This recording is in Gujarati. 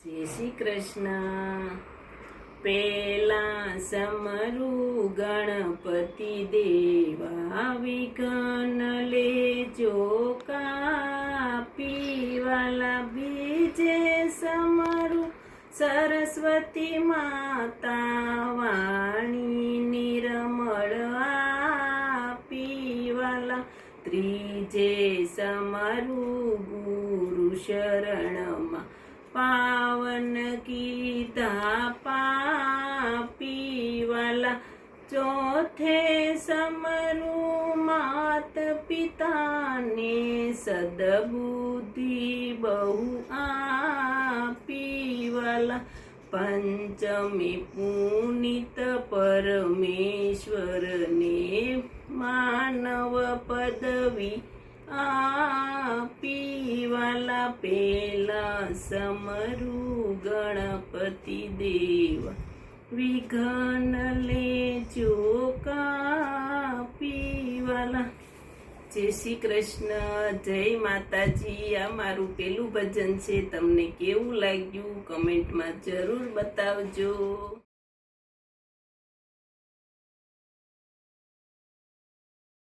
જય શ્રી કૃષ્ણ. પેલા સમરૂ ગણપતિ દેવા વિઘ્ન લેજો કાપી વાલા બીજે સમરૂ સરસ્વતી માતા વાણી નિર્મળ આપી વાલા ત્રીજે સમરૂ ગુરુ શરણમાં પાવન કીધા પાપી વાલા ચોથે સમરૂ માત પિતાને સદબુદ્ધિ બહુ આપી વાલા પંચમે પુનિત પરમેશ્વરને માનવ પદવી આપી વાલા પેલા સમરૂ ગણપતિ દેવા વિઘ્ન લેજો કાપી વાલા. જય શ્રી કૃષ્ણ, જય માતાજી. આ મારું પેલું ભજન છે. તમને કેવું લાગ્યું કમેન્ટમાં જરૂર બતાવજો.